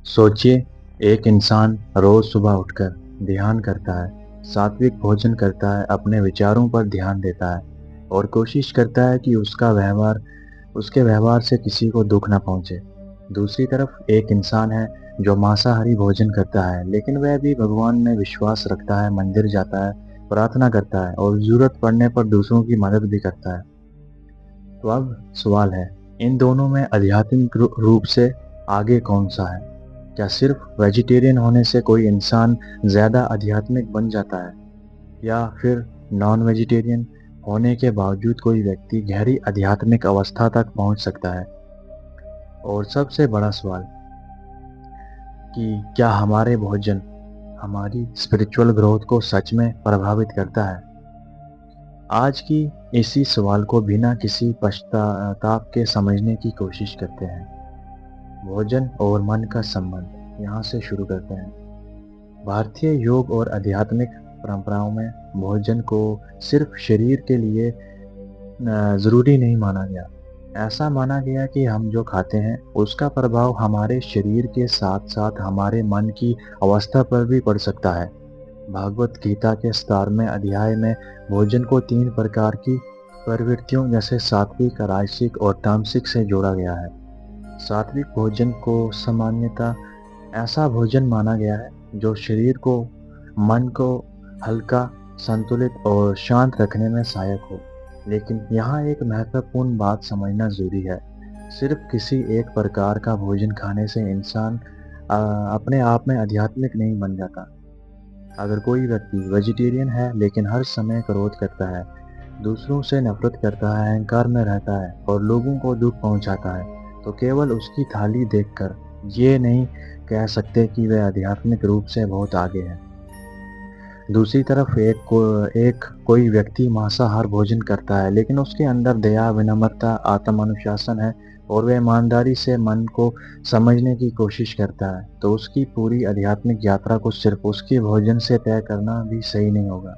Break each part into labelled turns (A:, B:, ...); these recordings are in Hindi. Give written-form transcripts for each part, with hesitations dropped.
A: सोचिए, एक इंसान रोज सुबह उठकर ध्यान करता है, सात्विक भोजन करता है, अपने विचारों पर ध्यान देता है और कोशिश करता है कि उसके व्यवहार से किसी को दुख ना पहुंचे। दूसरी तरफ एक इंसान है जो मांसाहारी भोजन करता है, लेकिन वह भी भगवान में विश्वास रखता है, मंदिर जाता है, प्रार्थना करता है और जरूरत पड़ने पर दूसरों की मदद भी करता है। तो अब सवाल है, इन दोनों में आध्यात्मिक रूप से आगे कौन सा है? क्या सिर्फ वेजिटेरियन होने से कोई इंसान ज़्यादा आध्यात्मिक बन जाता है, या फिर नॉन वेजिटेरियन होने के बावजूद कोई व्यक्ति गहरी आध्यात्मिक अवस्था तक पहुंच सकता है? और सबसे बड़ा सवाल कि क्या हमारे भोजन हमारी स्पिरिचुअल ग्रोथ को सच में प्रभावित करता है? आज की इसी सवाल को बिना किसी पश्चाताप के समझने की कोशिश करते हैं। भोजन और मन का संबंध, यहाँ से शुरू करते हैं। भारतीय योग और आध्यात्मिक परंपराओं में भोजन को सिर्फ शरीर के लिए ज़रूरी नहीं माना गया। ऐसा माना गया कि हम जो खाते हैं उसका प्रभाव हमारे शरीर के साथ साथ हमारे मन की अवस्था पर भी पड़ सकता है। भागवत गीता के 17वें अध्याय में भोजन को 3 प्रकार की प्रवृत्तियों जैसे सात्विक, राजसिक और तामसिक से जोड़ा गया है। सात्विक भोजन को सामान्यतः ऐसा भोजन माना गया है जो शरीर को, मन को हल्का, संतुलित और शांत रखने में सहायक हो। लेकिन यहाँ एक महत्वपूर्ण बात समझना जरूरी है। सिर्फ किसी एक प्रकार का भोजन खाने से इंसान अपने आप में आध्यात्मिक नहीं बन जाता। अगर कोई व्यक्ति वेजिटेरियन है लेकिन हर समय क्रोध करता है, दूसरों से नफरत करता है, अहंकार में रहता है और लोगों को दुख पहुंचाता है, तो केवल उसकी थाली देखकर ये नहीं कह सकते कि वह आध्यात्मिक रूप से बहुत आगे है। दूसरी तरफ एक कोई व्यक्ति मांसाहार भोजन करता है लेकिन उसके अंदर दया, विनम्रता, आत्म अनुशासन है और वह ईमानदारी से मन को समझने की कोशिश करता है, तो उसकी पूरी आध्यात्मिक यात्रा को सिर्फ उसके भोजन से तय करना भी सही नहीं होगा।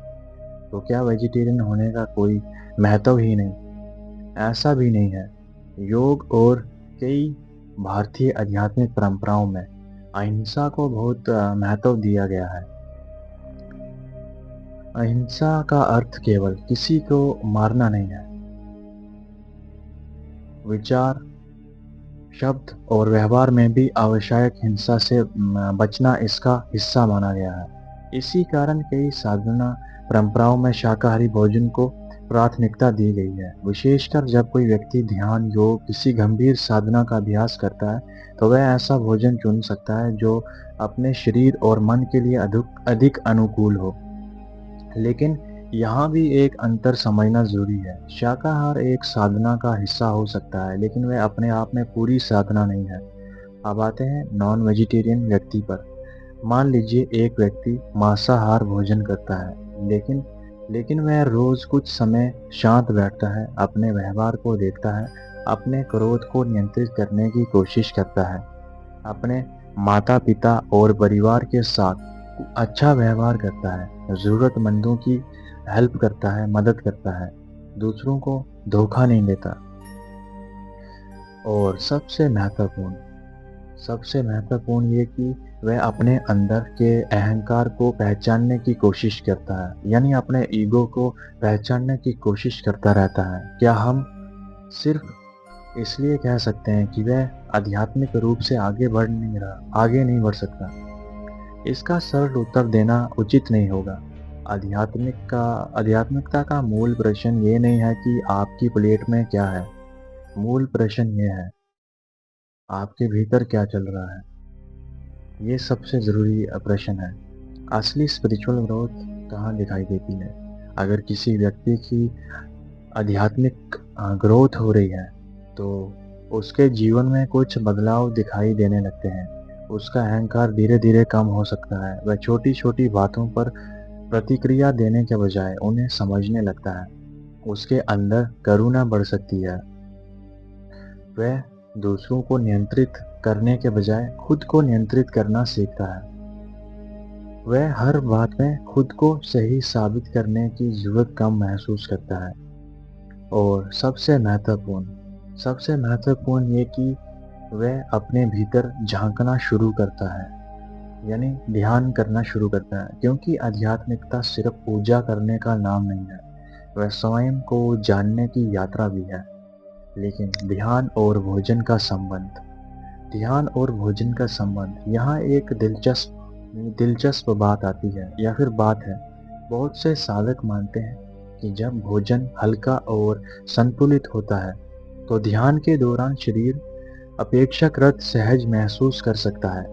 A: तो क्या वेजिटेरियन होने का कोई महत्व ही नहीं? ऐसा भी नहीं है। योग और कई भारतीय आध्यात्मिक परंपराओं में अहिंसा को बहुत महत्व दिया गया है। अहिंसा का अर्थ केवल किसी को मारना नहीं है। विचार, शब्द और व्यवहार में भी आवश्यक हिंसा से बचना इसका हिस्सा माना गया है। इसी कारण कई साधना परंपराओं में शाकाहारी भोजन को प्राथमिकता दी गई है। विशेषकर जब कोई व्यक्ति ध्यान, योग, किसी गंभीर साधना का अभ्यास करता है, तो वह ऐसा भोजन चुन सकता है जो अपने शरीर और मन के लिए अधिक अनुकूल हो। लेकिन यहाँ भी एक अंतर समझना जरूरी है। शाकाहार एक साधना का हिस्सा हो सकता है, लेकिन वह अपने आप में पूरी साधना नहीं है। अब आते हैं नॉन वेजिटेरियन व्यक्ति पर। मान लीजिए एक व्यक्ति मांसाहार भोजन करता है, लेकिन वह रोज कुछ समय शांत बैठता है, अपने व्यवहार को देखता है, अपने क्रोध को नियंत्रित करने की कोशिश करता है, अपने माता पिता और परिवार के साथ अच्छा व्यवहार करता है, ज़रूरतमंदों की हेल्प करता है, मदद करता है, दूसरों को धोखा नहीं देता। और सबसे महत्वपूर्ण ये कि वह अपने अंदर के अहंकार को पहचानने की कोशिश करता है, यानी अपने ईगो को पहचानने की कोशिश करता रहता है। क्या हम सिर्फ इसलिए कह सकते हैं कि वह आध्यात्मिक रूप से आगे नहीं बढ़ सकता? इसका सरल उत्तर देना उचित नहीं होगा। आध्यात्मिकता का मूल प्रश्न ये नहीं है कि आपकी प्लेट में क्या है। मूल प्रश्न ये है, आपके भीतर क्या चल रहा है? ये सबसे ज़रूरी प्रश्न है। असली स्पिरिचुअल ग्रोथ कहाँ दिखाई देती है? अगर किसी व्यक्ति की आध्यात्मिक ग्रोथ हो रही है, तो उसके जीवन में कुछ बदलाव दिखाई देने लगते हैं। उसका अहंकार धीरे धीरे कम हो सकता है। वह छोटी छोटी बातों पर प्रतिक्रिया देने के बजाय उन्हें समझने लगता है। उसके अंदर करुणा बढ़ सकती है। वह दूसरों को नियंत्रित करने के बजाय खुद को नियंत्रित करना सीखता है। वह हर बात में खुद को सही साबित करने की जरूरत कम महसूस करता है। और सबसे महत्वपूर्ण ये कि वह अपने भीतर झांकना शुरू करता है, यानी ध्यान करना शुरू करता है, क्योंकि आध्यात्मिकता सिर्फ पूजा करने का नाम नहीं है, वह स्वयं को जानने की यात्रा भी है। लेकिन ध्यान और भोजन का संबंध यहाँ एक दिलचस्प बात आती है, या फिर बात है। बहुत से साधक मानते हैं कि जब भोजन हल्का और संतुलित होता है तो ध्यान के दौरान शरीर अपेक्षाकृत सहज महसूस कर सकता है।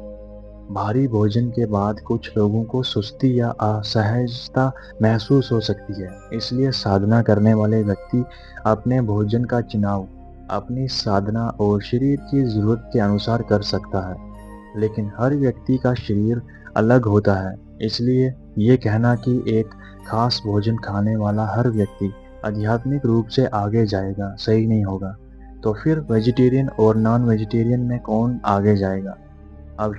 A: भारी भोजन के बाद कुछ लोगों को सुस्ती या असहजता महसूस हो सकती है। इसलिए साधना करने वाले व्यक्ति अपने भोजन का चुनाव अपनी साधना और शरीर की ज़रूरत के अनुसार कर सकता है। लेकिन हर व्यक्ति का शरीर अलग होता है, इसलिए ये कहना कि एक खास भोजन खाने वाला हर व्यक्ति आध्यात्मिक रूप से आगे जाएगा सही नहीं होगा। तो फिर वेजिटेरियन और नॉन वेजिटेरियन में कौन आगे जाएगा? अब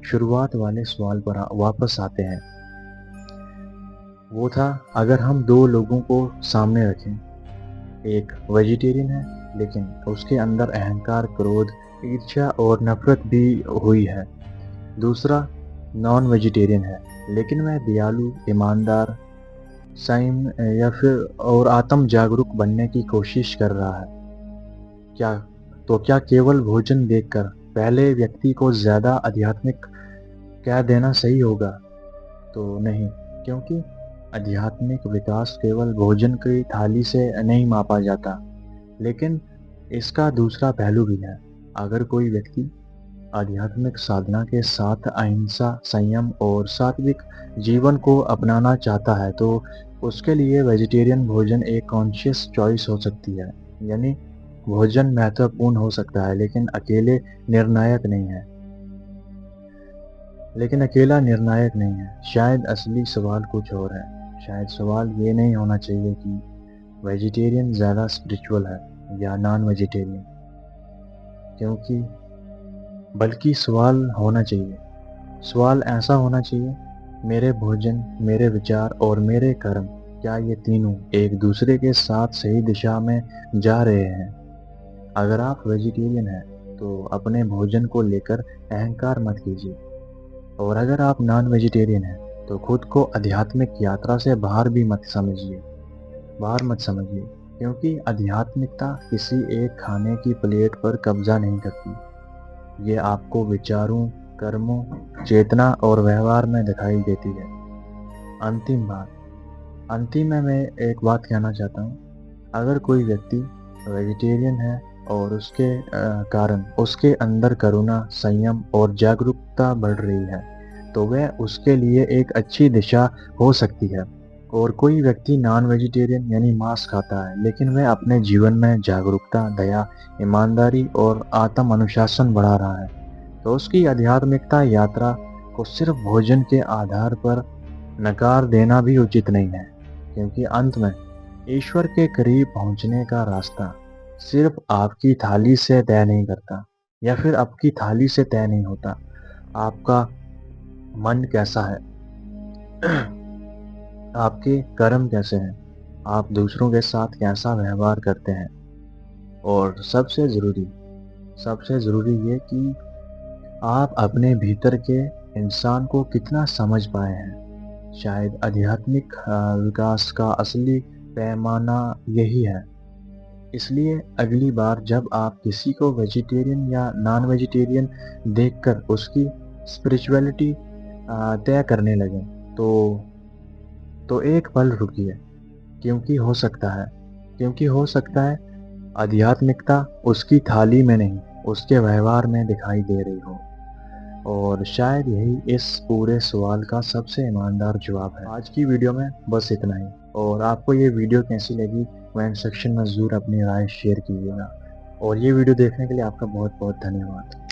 A: शुरुआत वाले सवाल पर वापस आते हैं। वो था, अगर हम दो लोगों को सामने रखें, एक वेजिटेरियन है लेकिन उसके अंदर अहंकार, क्रोध, ईर्ष्या और नफरत भी हुई है। दूसरा नॉन वेजिटेरियन है लेकिन वह दयालु, ईमानदार, संयम या फिर और आत्म जागरूक बनने की कोशिश कर रहा है। क्या क्या केवल भोजन देखकर पहले व्यक्ति को ज्यादा आध्यात्मिक कह देना सही होगा? तो नहीं, क्योंकि आध्यात्मिक विकास केवल भोजन की थाली से नहीं मापा जाता, लेकिन इसका दूसरा पहलू भी है। अगर कोई व्यक्ति आध्यात्मिक साधना के साथ अहिंसा, संयम और सात्विक जीवन को अपनाना चाहता है तो उसके लिए वेजिटेरियन भोजन एक कॉन्शियस चॉइस हो सकती है। यानी भोजन महत्वपूर्ण हो सकता है लेकिन अकेला निर्णायक नहीं है। शायद असली सवाल कुछ और है। शायद सवाल ये नहीं होना चाहिए कि वेजिटेरियन ज़्यादा स्पिरिचुअल है या नॉन वेजिटेरियन, क्योंकि बल्कि सवाल ऐसा होना चाहिए, मेरे भोजन, मेरे विचार और मेरे कर्म, क्या ये तीनों एक दूसरे के साथ सही दिशा में जा रहे हैं? अगर आप वेजिटेरियन हैं तो अपने भोजन को लेकर अहंकार मत कीजिए, और अगर आप नॉन वेजिटेरियन हैं तो खुद को आध्यात्मिक यात्रा से बाहर मत समझिए, क्योंकि आध्यात्मिकता किसी एक खाने की प्लेट पर कब्जा नहीं करती। ये आपको विचारों, कर्मों, चेतना और व्यवहार में दिखाई देती है। अंतिम में मैं एक बात कहना चाहता हूँ। अगर कोई व्यक्ति वेजिटेरियन है और उसके कारण उसके अंदर करुणा, संयम और जागरूकता बढ़ रही है तो वह उसके लिए एक अच्छी दिशा हो सकती है। और कोई व्यक्ति नॉन वेजिटेरियन यानी मांस खाता है लेकिन वह अपने जीवन में जागरूकता, दया, ईमानदारी और आत्म अनुशासन बढ़ा रहा है तो उसकी आध्यात्मिकता यात्रा को सिर्फ भोजन के आधार पर नकार देना भी उचित नहीं है, क्योंकि अंत में ईश्वर के करीब पहुंचने का रास्ता सिर्फ आपकी थाली से तय नहीं करता, या फिर आपकी थाली से तय नहीं होता। आपका मन कैसा है, आपके कर्म कैसे हैं, आप दूसरों के साथ कैसा व्यवहार करते हैं, और सबसे ज़रूरी ये कि आप अपने भीतर के इंसान को कितना समझ पाए हैं। शायद आध्यात्मिक विकास का असली पैमाना यही है। इसलिए अगली बार जब आप किसी को वेजिटेरियन या नॉन वेजिटेरियन देखकर उसकी स्पिरिचुअलिटी तय करने लगें तो एक पल रुकिए, क्योंकि हो सकता है आध्यात्मिकता उसकी थाली में नहीं, उसके व्यवहार में दिखाई दे रही हो। और शायद यही इस पूरे सवाल का सबसे ईमानदार जवाब है। आज की वीडियो में बस इतना ही, और आपको ये वीडियो कैसी लगी कमेंट सेक्शन में ज़रूर अपनी राय शेयर कीजिएगा। और ये वीडियो देखने के लिए आपका बहुत बहुत धन्यवाद।